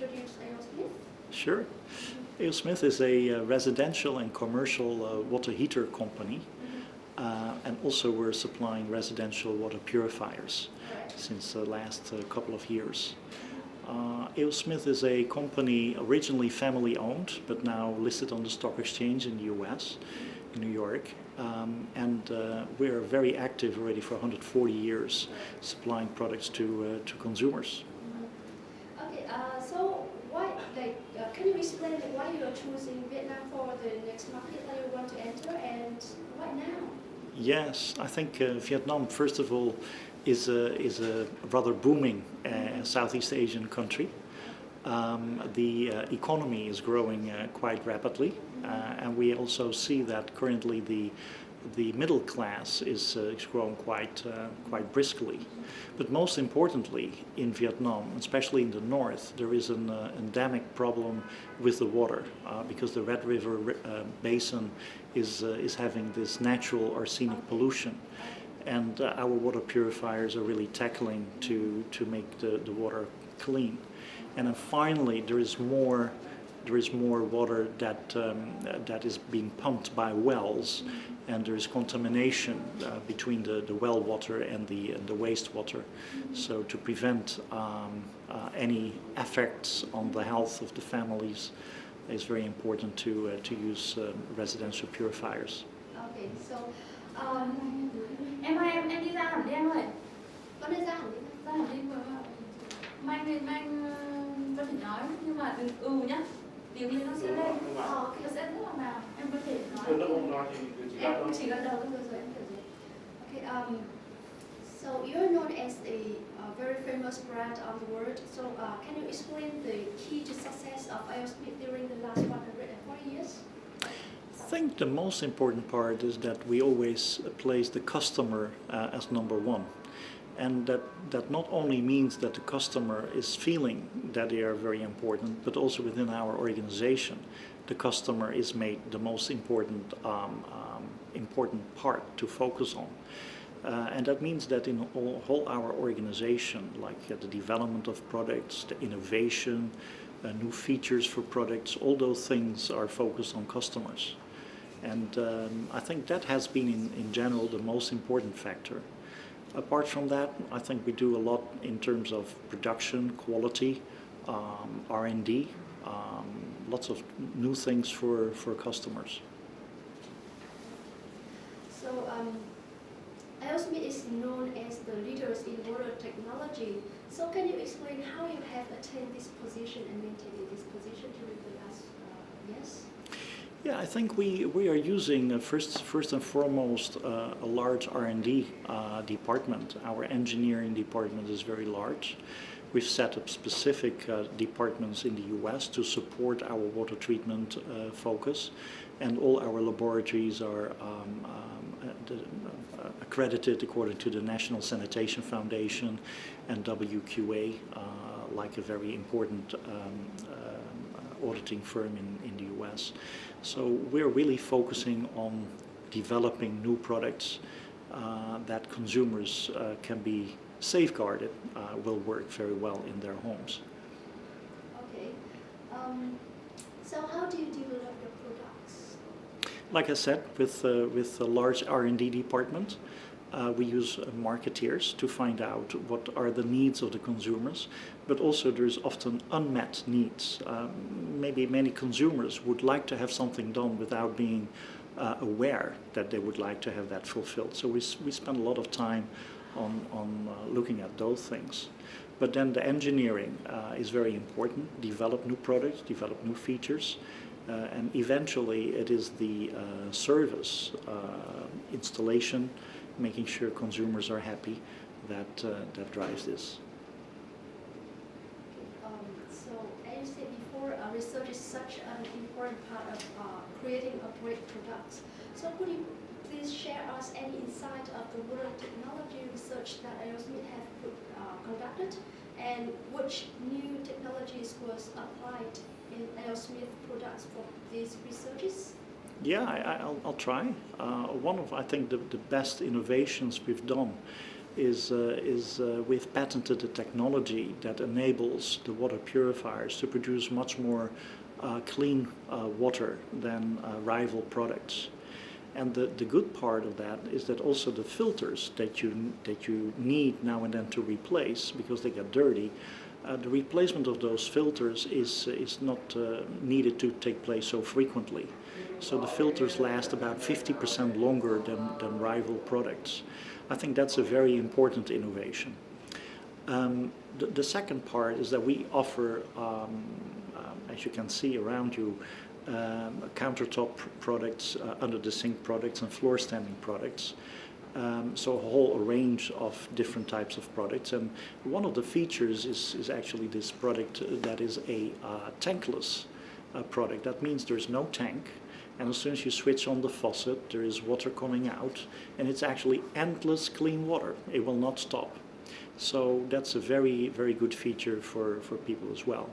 introduce A.O. Smith? Sure. A.O. Smith is a residential and commercial water heater company, and also we're supplying residential water purifiers since the last couple of years. A.O. Smith is a company originally family owned, but now listed on the stock exchange in the US, in New York. And we're very active already for 140 years, supplying products to consumers. Okay, so why, can you explain why you are choosing Vietnam for the next market that you want to enter, and why now? Yes, I think Vietnam, first of all, is a rather booming Southeast Asian country. The economy is growing quite rapidly, and we also see that currently the middle class is growing quite briskly. But most importantly, in Vietnam, especially in the north, there is an endemic problem with the water because the Red River basin is having this natural arsenic pollution. And our water purifiers are really tackling to make the water clean. And then finally, there is more water that is being pumped by wells, and there is contamination between the well water and the wastewater. So to prevent any effects on the health of the families, it's very important to use residential purifiers. Okay, so em đi ra hẳn đi anh ơi. con đi ra hẳn đi. Ra hẳn đi vừa Anh có thể nói nhưng mà đừng nhá. Tiếng lên nó sẽ lên. Nó sẽ rất là vào. Em có thể nói. Em chỉ gật đầu thôi rồi em thử rồi. Okay, so you're known as a very famous brand on the world. So can you explain the key to success of A.O. Smith during the last 140 years? I think the most important part is that we always place the customer as number one. And that not only means that the customer is feeling that they are very important, but also within our organization, the customer is made the most important part to focus on. And that means that in whole our organization, like the development of products, the innovation, new features for products, all those things are focused on customers. And I think that has been in general the most important factor. Apart from that, I think we do a lot in terms of production, quality, R&D, lots of new things for customers. So A.O. Smith is known as the leaders in water technology. So can you explain how you have attained this position and maintained this position during the last years? Yeah, I think we are using first and foremost a large R&D department. Our engineering department is very large. We've set up specific departments in the US to support our water treatment focus, and all our laboratories are accredited according to the National Sanitation Foundation and WQA, like a very important auditing firm in the US. So we're really focusing on developing new products that consumers can be safeguarded, will work very well in their homes. Okay. So how do you develop your products? Like I said, with a large R&D department, we use marketeers to find out what are the needs of the consumers, but also there's often unmet needs. Maybe many consumers would like to have something done without being aware that they would like to have that fulfilled. So we spend a lot of time on looking at those things. But then the engineering is very important. Develop new products, develop new features, and eventually it is the service, installation, making sure consumers are happy, that drives this. So as you said before, research is such an important part of creating a great product. So could you please share us any insight of the water technology research that A.O. Smith have conducted, and which new technologies was applied in A.O. Smith products for these researches? Yeah, I'll try. One of, I think, the best innovations we've done is we've patented a technology that enables the water purifiers to produce much more clean water than rival products. And the good part of that is that also the filters that you need now and then to replace because they get dirty, the replacement of those filters is not needed to take place so frequently. So the filters last about 50% longer than rival products. I think that's a very important innovation. The second part is that we offer, as you can see around you, countertop products, under the sink products and floor standing products. So a whole range of different types of products, and one of the features is actually this product that is a tankless product. That means there's no tank, and as soon as you switch on the faucet there is water coming out, and it's actually endless clean water. It will not stop. So that's a very, very good feature for people as well.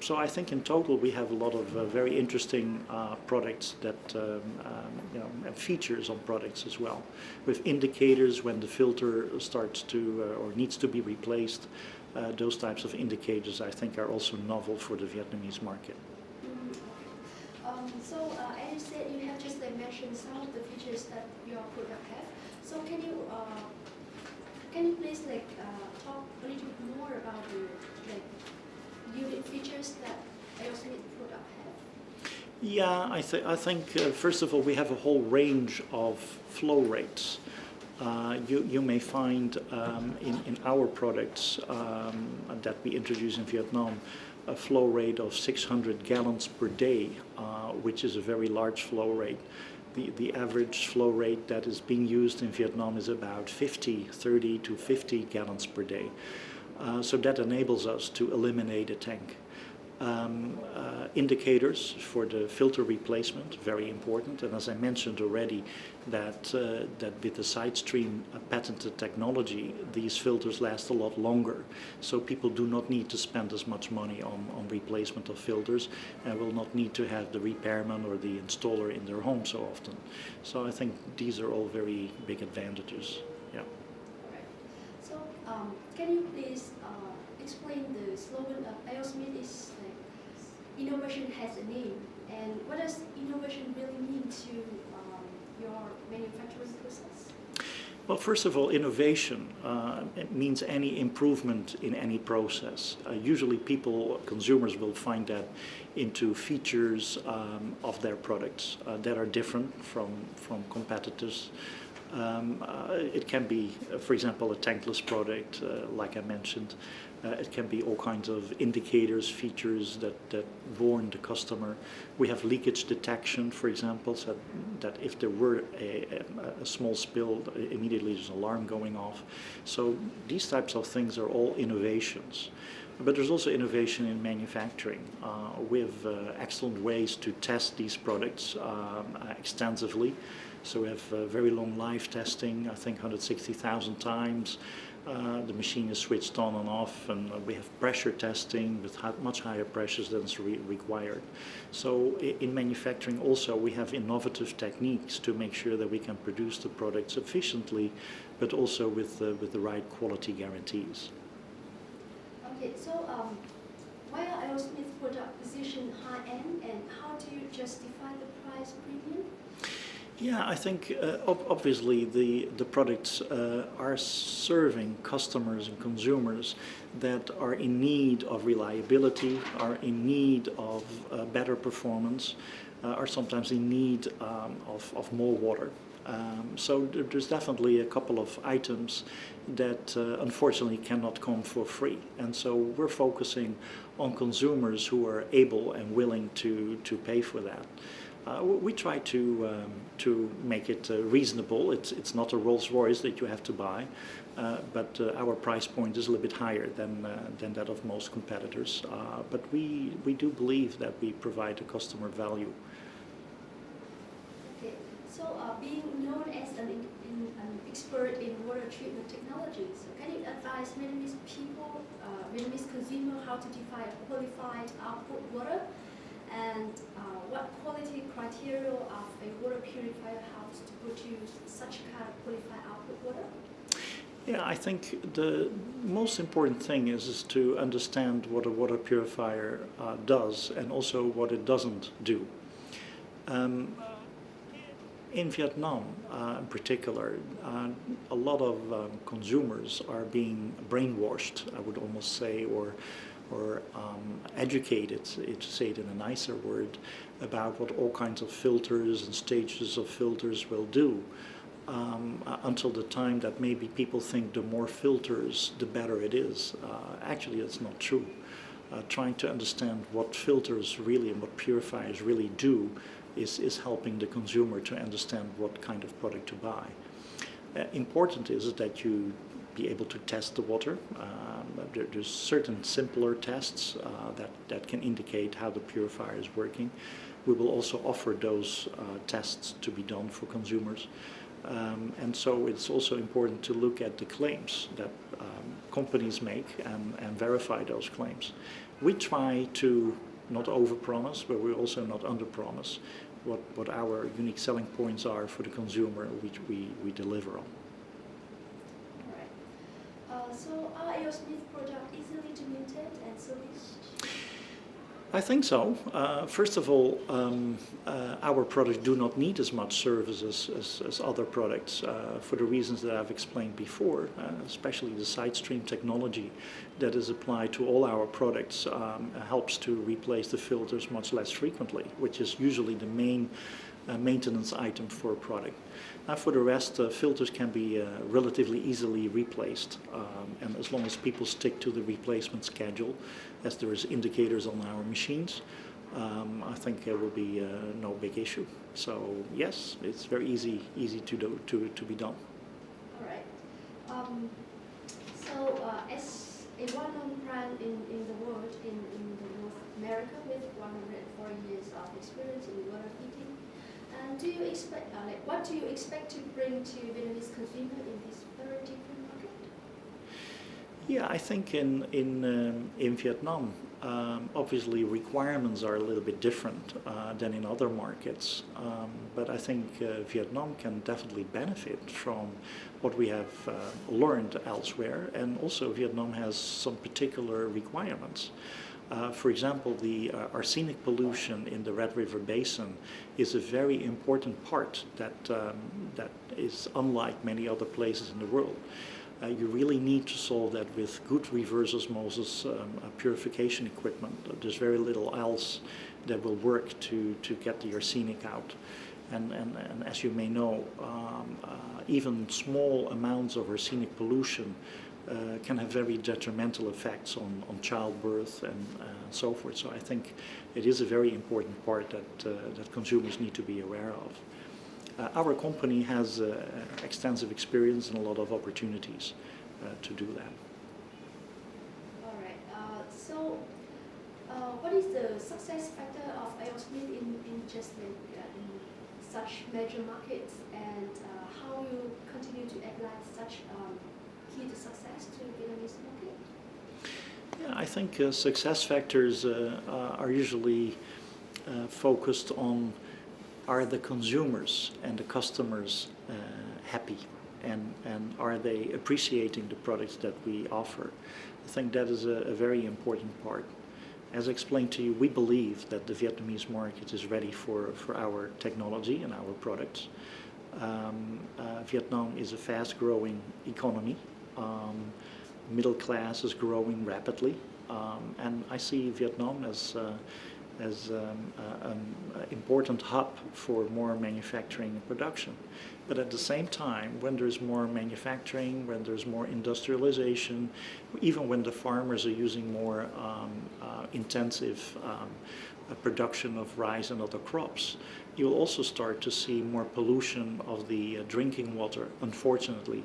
So I think in total we have a lot of very interesting products that, and features on products as well. With indicators when the filter starts to or needs to be replaced, those types of indicators I think are also novel for the Vietnamese market. So as you said, you have just mentioned some of the features that your product have. So can you please talk a little bit more about the unique features that Aerosmith product have? Yeah, I think first of all we have a whole range of flow rates. You may find in our products that we introduce in Vietnam a flow rate of 600 gallons per day, which is a very large flow rate. The average flow rate that is being used in Vietnam is about 30 to 50 gallons per day. So that enables us to eliminate a tank. Indicators for the filter replacement, very important, and as I mentioned already, that with the side stream patented technology, these filters last a lot longer. So people do not need to spend as much money on replacement of filters, and will not need to have the repairman or the installer in their home so often. So I think these are all very big advantages. Yeah. So can you please explain the slogan of Aerosmith is innovation has a name, and what does innovation really mean to your manufacturing process? Well, first of all, innovation it means any improvement in any process. Usually consumers will find that into features of their products that are different from competitors. It can be, for example, a tankless product, like I mentioned. It can be all kinds of indicators, features that warn the customer. We have leakage detection, for example, so that if there were a small spill, immediately there's an alarm going off. So these types of things are all innovations. But there's also innovation in manufacturing. We have excellent ways to test these products extensively. So we have very long life testing, I think 160,000 times. The machine is switched on and off, and we have pressure testing with much higher pressures than is required. So in manufacturing also we have innovative techniques to make sure that we can produce the products efficiently, but also with the right quality guarantees. Okay, so why are Aerosmith product positioned high-end, and how do you justify the price premium? Yeah, I think obviously the products are serving customers and consumers that are in need of reliability, are in need of better performance, are sometimes in need of more water. So there's definitely a couple of items that unfortunately cannot come for free, and so we're focusing on consumers who are able and willing to pay for that. We try to make it reasonable. It's not a Rolls-Royce that you have to buy, but our price point is a little bit higher than that of most competitors. But we do believe that we provide a customer value. Okay, so being known as an expert in water treatment technologies, so can you advise Vietnamese people, Vietnamese consumer, how to define qualified output water? And what quality criteria of a water purifier house to produce such kind of qualified output water? Yeah, I think the most important thing is to understand what a water purifier does and also what it doesn't do. In Vietnam, in particular, a lot of consumers are being brainwashed, I would almost say, or educated, to say it in a nicer word, about what all kinds of filters and stages of filters will do. Until the time that maybe people think the more filters, the better it is. Actually, that's not true. Trying to understand what filters really and what purifiers really do is helping the consumer to understand what kind of product to buy. Important is that you be able to test the water. There's certain simpler tests that can indicate how the purifier is working. We will also offer those tests to be done for consumers. And so it's also important to look at the claims that companies make and verify those claims. We try to not overpromise, but we also not underpromise what our unique selling points are for the consumer, which we deliver on. All right. So are AO Smith products easily diluted and serviced? I think so. First of all, our products do not need as much service as other products for the reasons that I've explained before, especially the side stream technology that is applied to all our products helps to replace the filters much less frequently, which is usually the main maintenance item for a product. Now for the rest, filters can be relatively easily replaced, and as long as people stick to the replacement schedule, as there is indicators on our machines, I think there will be no big issue. So yes, it's very easy to be done. All right. As a well-known brand in the world, in North America, with 140 years of experience in water heating, do you expect, what do you expect to bring to Vietnamese consumer in this very different market? Yeah, I think in Vietnam, obviously requirements are a little bit different than in other markets, but I think Vietnam can definitely benefit from what we have learned elsewhere, and also Vietnam has some particular requirements. For example, the arsenic pollution in the Red River Basin is a very important part that is unlike many other places in the world. You really need to solve that with good reverse osmosis purification equipment. There's very little else that will work to get the arsenic out. And as you may know, even small amounts of arsenic pollution can have very detrimental effects on childbirth and so forth. So I think it is a very important part that consumers need to be aware of. Our company has extensive experience and a lot of opportunities to do that. All right. What is the success factor of AO Smith in just in such major markets, and how you continue to apply such key to success to Vietnamese market? Yeah, I think success factors are usually focused on, are the consumers and the customers happy, and are they appreciating the products that we offer? I think that is a very important part. As I explained to you, we believe that the Vietnamese market is ready for our technology and our products. Vietnam is a fast-growing economy. Middle class is growing rapidly, and I see Vietnam as an important hub for more manufacturing and production. But at the same time, when there's more manufacturing, when there's more industrialization, even when the farmers are using more intensive production of rice and other crops, you'll also start to see more pollution of the drinking water, unfortunately.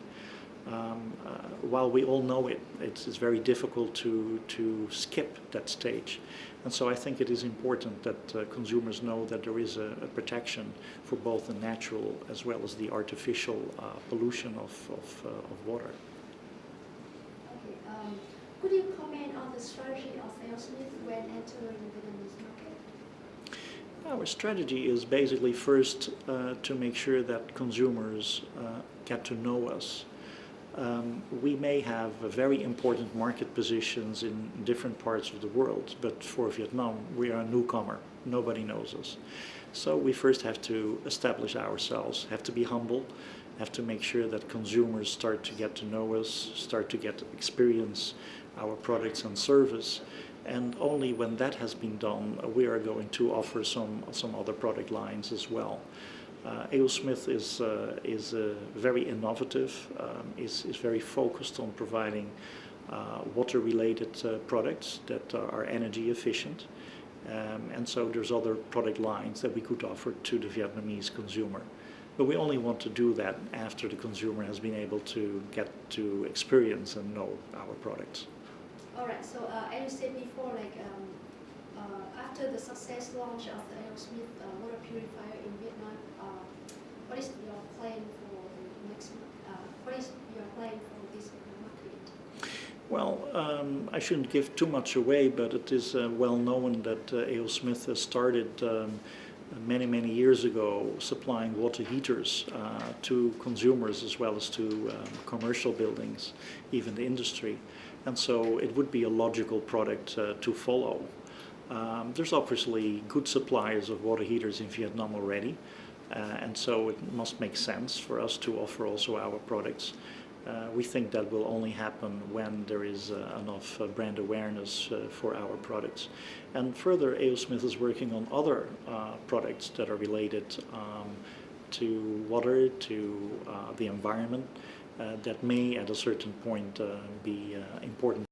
While we all know it's very difficult to skip that stage. And so I think it is important that consumers know that there is a protection for both the natural as well as the artificial pollution of water. Okay. Could you comment on the strategy of AO Smith when entering the Vietnamese market? Our strategy is basically first to make sure that consumers get to know us. We may have very important market positions in different parts of the world, but for Vietnam, we are a newcomer. Nobody knows us. So we first have to establish ourselves, have to be humble, have to make sure that consumers start to get to know us, start to get to experience our products and service. And only when that has been done, we are going to offer some other product lines as well. A.O. Smith is very innovative, is very focused on providing water-related products that are energy efficient. And so there's other product lines that we could offer to the Vietnamese consumer. But we only want to do that after the consumer has been able to get to experience and know our products. All right, so as you said before, like after the success launch of the A.O. Smith water purifier in Vietnam, what is your plan for the next month? What is your plan for this market? Well, I shouldn't give too much away, but it is well known that A.O. Smith has started many years ago supplying water heaters to consumers as well as to commercial buildings, even the industry. And so it would be a logical product to follow. There's obviously good suppliers of water heaters in Vietnam already, and so it must make sense for us to offer also our products. We think that will only happen when there is enough brand awareness for our products. And further, A.O. Smith is working on other products that are related to water, to the environment, that may at a certain point be important.